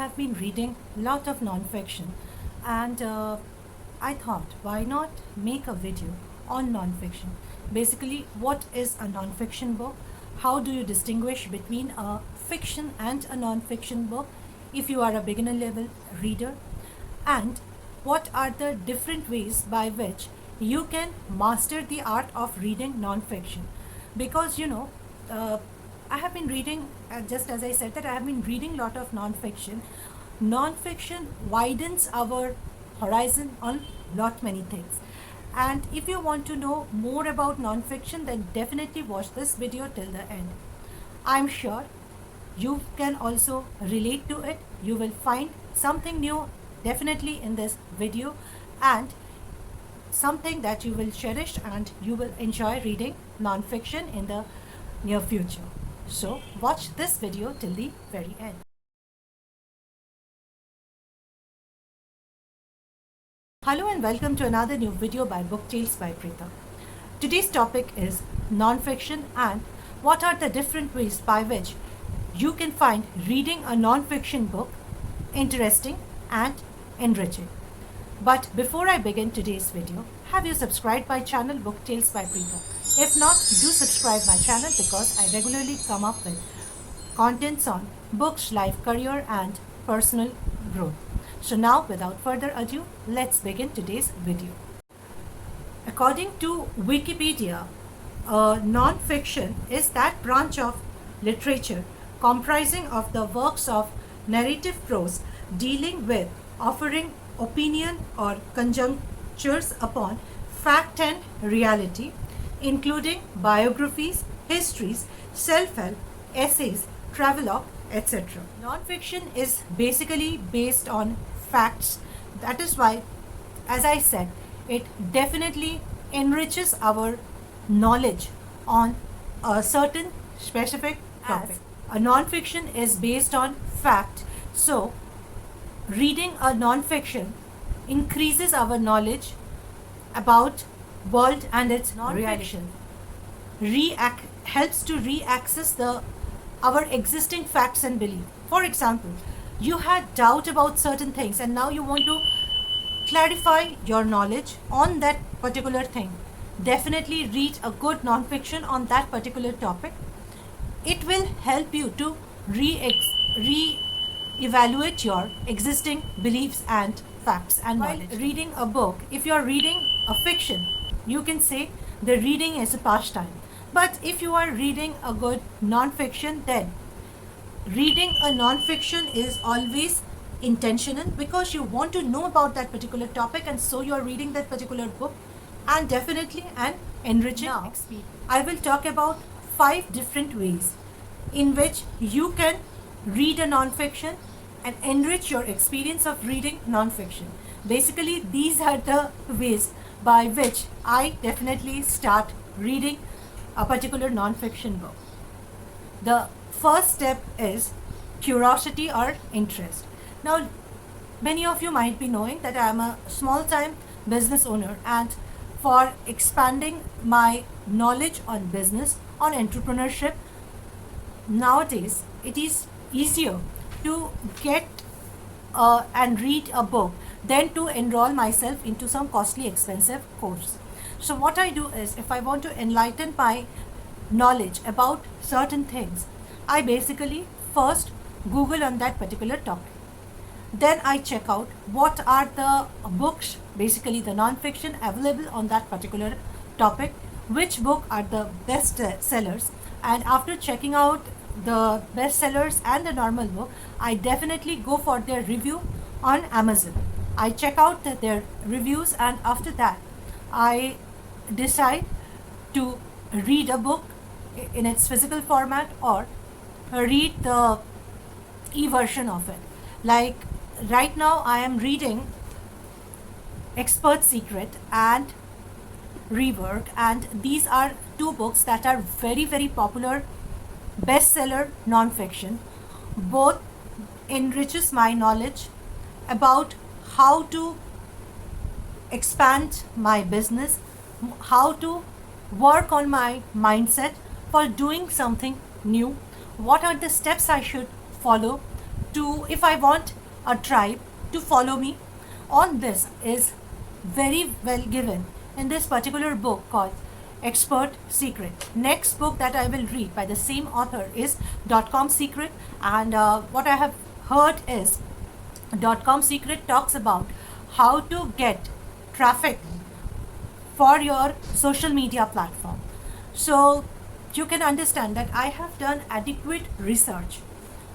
have been reading a lot of non-fiction, and I thought, why not make a video on non-fiction? Basically, what is a non-fiction book? How do you distinguish between a fiction and a non-fiction book if you are a beginner level reader? And what are the different ways by which you can master the art of reading non-fiction? Because I have been reading, just as I said, that I have been reading a lot of non-fiction. Non-fiction widens our horizon on lot many things. And if you want to know more about non-fiction, then definitely watch this video till the end. I'm sure you can also relate to it. You will find something new definitely in this video, and something that you will cherish, and you will enjoy reading non-fiction in the near future. So watch this video till the very end. Hello and welcome to another new video by Book Tales by Preeta. Today's topic is non-fiction and what are the different ways by which you can find reading a non-fiction book interesting and enriching. But before I begin today's video, have you subscribed my channel Book Tales by Preeta? If not, do subscribe my channel because I regularly come up with contents on books, life, career and personal growth. So now, without further ado, let's begin today's video. According to Wikipedia, non-fiction is that branch of literature comprising of the works of narrative prose dealing with offering opinion or conjunctures upon fact and reality, including biographies, histories, self-help, essays, travelogue, etc. Non-fiction is basically based on facts. That is why, as I said, it definitely enriches our knowledge on a certain specific topic. A non-fiction is based on fact, so reading a non-fiction increases our knowledge about world and its non-fiction helps to re-access our existing facts and belief. For example, you had doubt about certain things and now you want to clarify your knowledge on that particular thing. Definitely read a good non-fiction on that particular topic. It will help you to re-evaluate your existing beliefs and facts and knowledge. While reading a book, if you are reading a fiction, you can say the reading is a pastime. But if you are reading a good non-fiction, then reading a non-fiction is always intentional because you want to know about that particular topic, and so you are reading that particular book, and definitely an enriching experience. I will talk about 5 different ways in which you can read a non-fiction and enrich your experience of reading non-fiction. Basically, these are the ways by which I definitely start reading a particular non-fiction book. The first step is curiosity or interest. Now, many of you might be knowing that I am a small-time business owner, and for expanding my knowledge on business, on entrepreneurship, nowadays it is easier to get and read a book than to enroll myself into some costly expensive course. So what I do is, if I want to enlighten my knowledge about certain things, I basically first Google on that particular topic. Then I check out what are the books, basically the non-fiction available on that particular topic, which book are the best sellers, and after checking out the best sellers and the normal book, I definitely go for their review on Amazon. I check out their reviews, and after that I decide to read a book in its physical format or read the e-version of it. Like right now I am reading Expert Secret and Rework, and these are 2 books that are very popular bestseller non-fiction. Both enriches my knowledge about how to expand my business, how to work on my mindset for doing something new, what are the steps I should follow if I want a tribe to follow me. On this is very well given in this particular book called Expert Secret. Next book that I will read by the same author is .com Secret, and what I have heard is .com Secret talks about how to get traffic for your social media platform. So you can understand that I have done adequate research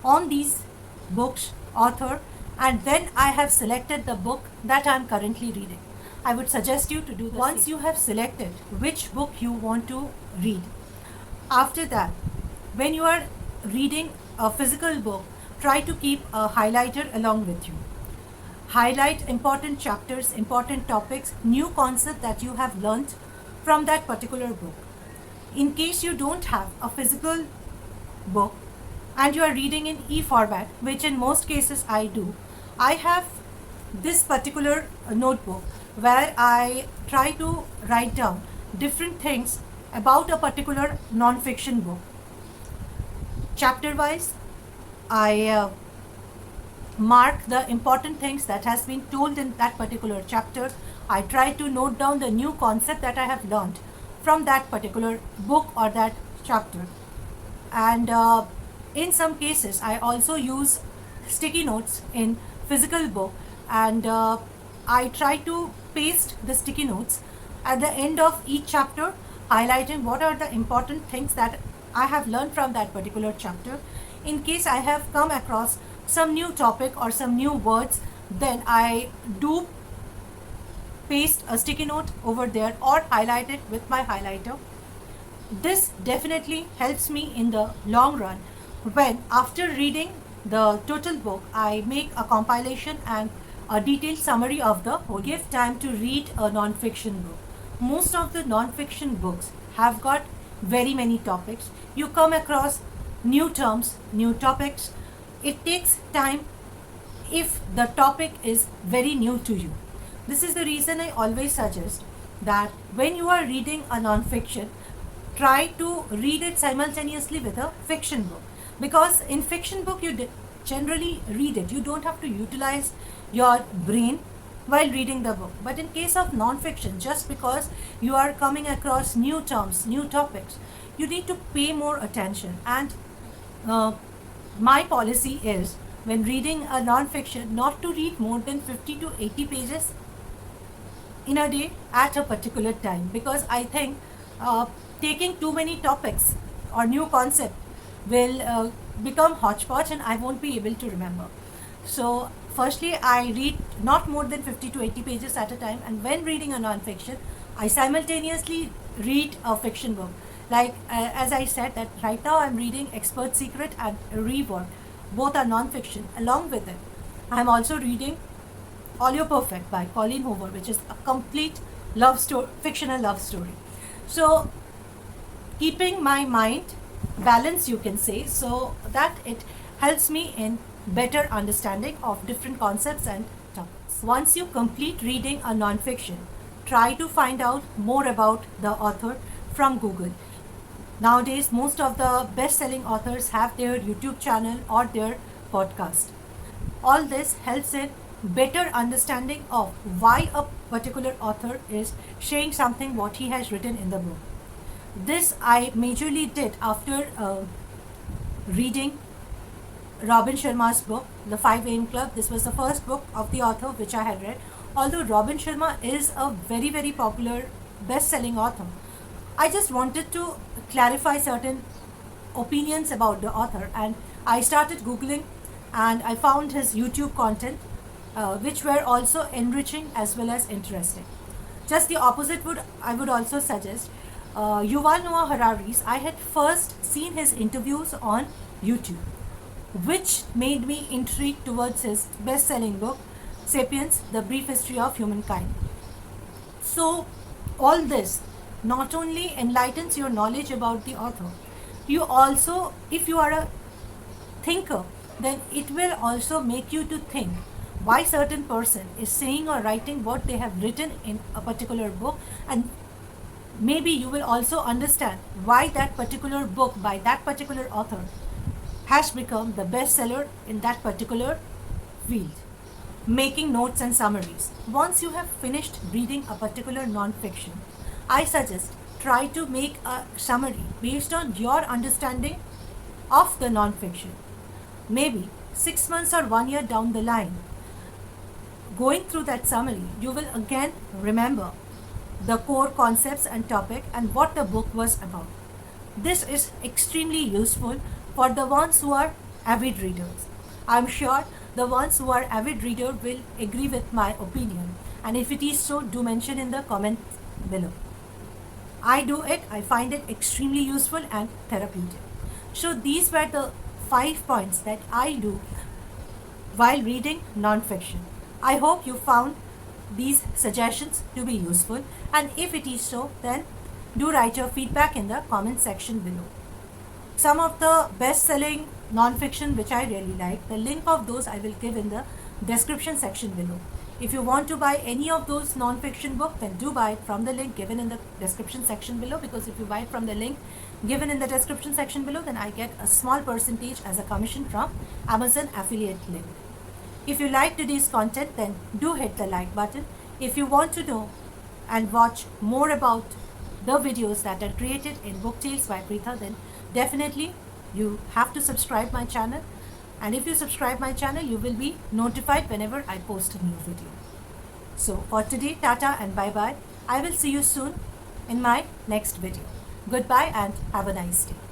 on these books, author, and then I have selected the book that I am currently reading. I would suggest you to do the once same. You have selected which book you want to read. After that, when you are reading a physical book, try to keep a highlighter along with you. Highlight important chapters, important topics, new concept that you have learnt from that particular book. In case you don't have a physical book and you are reading in e-format, which in most cases I do, I have this particular notebook where I try to write down different things about a particular non-fiction book. Chapter wise, I mark the important things that has been told in that particular chapter. I try to note down the new concept that I have learned from that particular book or that chapter. And in some cases, I also use sticky notes in physical book, and I try to paste the sticky notes at the end of each chapter, highlighting what are the important things that I have learned from that particular chapter. In case I have come across some new topic or some new words, then I do paste a sticky note over there or highlight it with my highlighter. This definitely helps me in the long run when, after reading the total book, I make a compilation and a detailed summary of the whole. Give time to read a non-fiction book. Most of the non-fiction books have got very many topics. You come across new terms, new topics. It takes time if the topic is very new to you. This is the reason I always suggest that when you are reading a non-fiction, try to read it simultaneously with a fiction book, because in fiction book you generally read it, you don't have to utilize your brain while reading the book. But in case of non-fiction, just because you are coming across new terms, new topics, you need to pay more attention. And my policy is, when reading a non-fiction, not to read more than 50 to 80 pages in a day at a particular time, because I think taking too many topics or new concept will become hodgepodge and I won't be able to remember. So firstly, I read not more than 50 to 80 pages at a time, and when reading a non-fiction, I simultaneously read a fiction book. Like as I said, that right now I'm reading Expert Secret and Rework. Both are non-fiction. Along with it, I'm also reading All You're Perfect by Colleen Hoover, which is a complete love story, fictional love story. So keeping my mind balanced, you can say, so that it helps me in better understanding of different concepts and topics. Once you complete reading a non-fiction, try to find out more about the author from Google. Nowadays, most of the best-selling authors have their YouTube channel or their podcast. All this helps in better understanding of why a particular author is sharing something what he has written in the book. This I majorly did after reading Robin Sharma's book, The 5 AM Club. This was the first book of the author which I had read. Although Robin Sharma is a very, very popular best-selling author, I just wanted to clarify certain opinions about the author, and I started Googling and I found his YouTube content which were also enriching as well as interesting. Just the opposite I would also suggest Yuval Noah Harari's. I had first seen his interviews on YouTube, which made me intrigued towards his best-selling book, Sapiens, The Brief History of Humankind. So all this not only enlightens your knowledge about the author, you also, if you are a thinker, then it will also make you to think why certain person is saying or writing what they have written in a particular book, and maybe you will also understand why that particular book by that particular author has become the bestseller in that particular field. Making notes and summaries. Once you have finished reading a particular non-fiction, I suggest try to make a summary based on your understanding of the non-fiction. Maybe 6 months or 1 year down the line, going through that summary, you will again remember the core concepts and topic and what the book was about. This is extremely useful for the ones who are avid readers. I'm sure the ones who are avid reader will agree with my opinion, and if it is so, do mention in the comments below. I do it, I find it extremely useful and therapeutic. So these were the 5 points that I do while reading non-fiction. I hope you found these suggestions to be useful, and if it is so, then do write your feedback in the comment section below. Some of the best-selling non-fiction which I really like, the link of those I will give in the description section below. If you want to buy any of those non-fiction books, then do buy it from the link given in the description section below, because if you buy it from the link given in the description section below, then I get a small percentage as a commission from Amazon affiliate link. If you like today's content, then do hit the like button. If you want to know and watch more about the videos that are created in Book Tales by Preetha, then definitely you have to subscribe my channel, and if you subscribe my channel, you will be notified whenever I post a new video. So for today, tata and bye bye. I will see you soon in my next video. Goodbye and have a nice day.